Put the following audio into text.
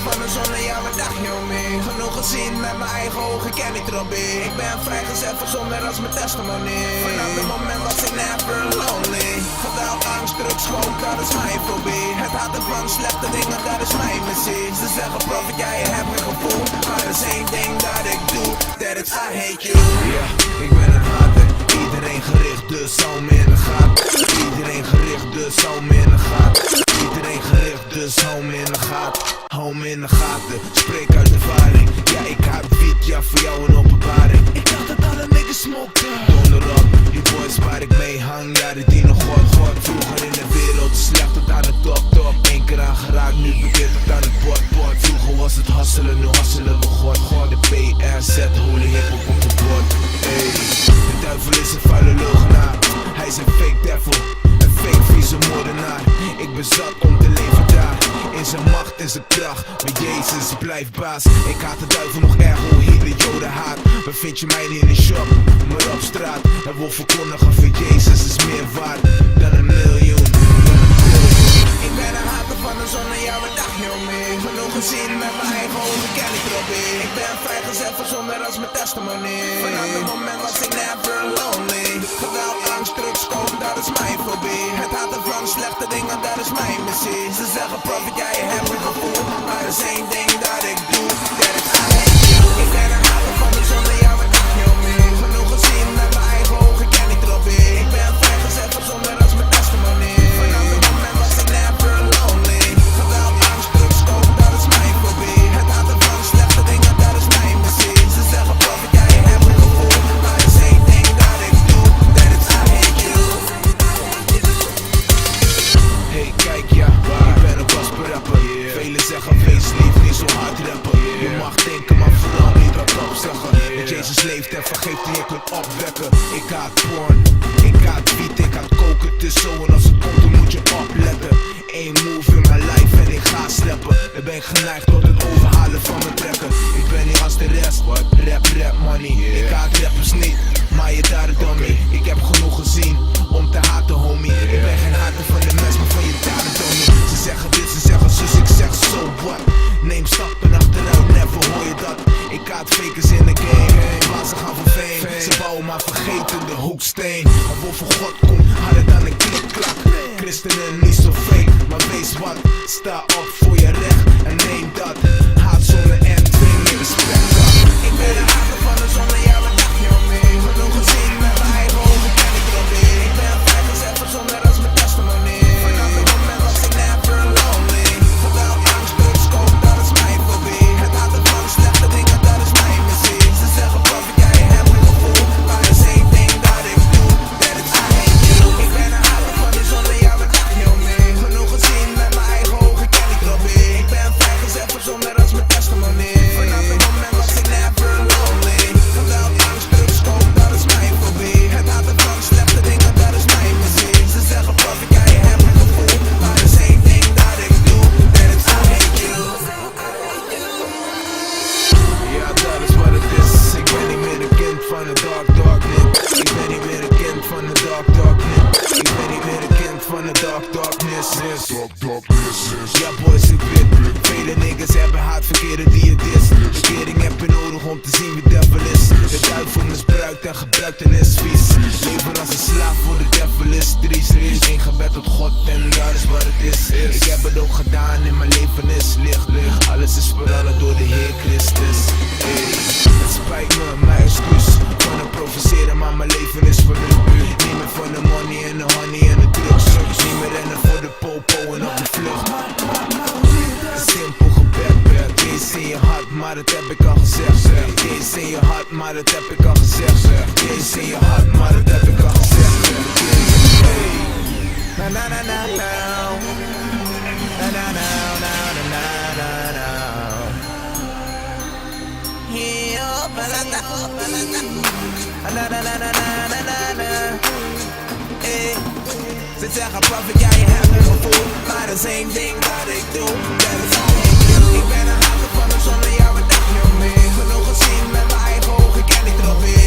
van de zon en ja, wat dacht je om me? Genoeg gezien met mijn eigen ogen, ken ik Robbie. Ik ben vrijgezet van zonder als mijn testimony. Vanaf het moment was ik never lonely. Geweld, angst, drugs, coke, dat is mijn fobie. Het haten van slechte dingen, dat is mijn missie. Ze zeggen prophet, jij hebt een gevoel. Maar er is één ding dat ik doe, that is I hate you. Ja, ik ben een hater. Iedereen gericht, dus hou me in de gaten. Iedereen gericht, dus hou me in de gaten. Iedereen gericht, dus hou me in de gaten. Hou me in de gaten, spreek uit ervaring. Ja, ik haat wiet, ja, voor jou een openbaring. Ik dacht dat alle niggas smokten. Donder op, die boys waar ik mee hang, ja, die dienen God. Vroeger in de wereld, slecht tot aan de top. Eén keer aangeraakt, nu bekeerd tot aan het bord. Vroeger was het hasselen, nu hasselen we God. De PRZ, holy hiphop op het bord. Hey, de duivel is een vuile leugenaar. Hij is een fake devil, een fake vieze moordenaar. Ik ben zat om te leven daar. In zijn macht en zijn kracht, maar Jezus blijft baas. Ik haat de duivel nog erg, hoe Hitler Joden haat. Bevind je mij niet in de shop, maar op straat. En wil verkondigen van Jezus is meer waard dan een miljoen. Ik ben een hater van de zon en ja, wat dacht je om me? Genoeg gezien met mijn eigen ogen, ken ik Robbie. Ik ben vrijgezet van zonder als mijn testimony. Vanaf het moment was ik never lonely. Geweld, angst, drugs, coke, dat is mijn fobie. Het haten van slechte dingen, dat is mijn missie. Ze zeggen prophet, jij hebt een gevoel. Maar er is één ding dat ik doe, that is I hate you. Ik ben een hater van de zon en ja, wat dacht je om me? Genoeg gezien met mijn eigen ogen, ken ik Robbie. Ik ben vrijgezet van zonder als mijn testimony. Vanaf het moment was ik never lonely. Geweld, angst, drugs, coke, dat is mijn fobie. Het haten van slechte dingen, dat is mijn missie. Ze zeggen prophet, jij hebt een gevoel. Maar er is één ding dat ik doe, that is I hate you. Hey, kijk ja, ik ben een gospelrapper. Velen zeggen wees lief, niet zo hard rappen. Je mag denken, maar vooral niet wat opzeggen. Dat Jezus leeft en vergeeft die je kunt opwekken. Ik haat porn, ik haat wiet, ik haat koken. Het is zo en als het komt dan moet je opletten. Eén move in mijn life en ik ga sleppen. Dan ben ik geneigd tot het overhalen van mijn trekken. Ik ben niet als de rest, rap money. Ik haat rappers niet, maar je daar het dan mee. Ik heb genoeg gezien om te haten homie. Ik ben geen hater van de mens, maar van je daden homie. Ze zeggen dit, ze zeggen zus, ik zeg so what. Neem stappen achteruit, never hoor je dat. Ik haat fakers in de game, maar ze gaan voor fame. Ze bouwen maar vergeten de hoeksteen. Maar voor God komt harder dan een klikklak. Christenen niet zo fake, maar wees wat. Sta op voor je recht en neem dat. Haat zonder en dwing je respect. Ik ben een hater van de zon en ja, wat dacht je om me? Genoeg gezien met mijn eigen ogen, ken ik Robbie. Ik ben vrijgezet van zonder als mijn testimony. Vanaf het moment was ik never lonely. Geweld, angst, drugs, coke, dat is mijn fobie. Het haten van slechte dingen, dat is mijn missie. Ze zeggen prophet, jij hebt een gevoel. Maar er is één ding dat ik doe, that is I hate you. Ik ben een hater van de zon en ja, wat dacht je om me? Genoeg gezien met mijn eigen ogen, ken ik Robbie. Ik ben vrijgezet van zonder als mijn testimony. Vanaf het moment was ik never lonely. Geweld, angst, drugs, coke, dat is mijn fobie. Het haten van slechte dingen, dat is mijn missie. Ze zeggen prophet, jij hebt een gevoel. Maar er is één ding dat ik doe, that is I hate you. Ja, dat is wat het is. Ik ben niet meer een kind van de darkness. Ik ben niet meer een kind van de darkness. Ik ben niet meer een kind van de darkness. Ja boys, ik weet. Vele niggas hebben haatverkeren die het is. Verkering heb je nodig om te zien wie devil is. De duivel misbruikt en gebruikt en is vies. Leven als een slaaf voor de devil is triest. Eén gebed tot God en dat is wat het is. Ik heb het ook gedaan en mijn leven is licht. Alles is veranderd door de Heer Christus. Hey, het spijt me, mijn excuus. Van het provoceren, maar mijn leven is voor nu. Niet meer van de money en de honey en de drugs. Niet meer rennen voor de popo en op de vlucht. Simpel gebed, Jezus in je hart, maar dat heb ik al gezegd. Jezus in je hart, maar dat heb ik al gezegd. Jezus in je hart, maar dat heb ik al gezegd. Na na na na na. Na na na na na na na. Na na na na na na na. Ze zeggen prophet, jij hebt een gevoel. Maar er is één ding dat ik doe, that is I hate you. Ik ben een hater van de zon en ja, wat dacht je om me? Genoeg gezien met mijn eigen ogen, ken ik Robbie.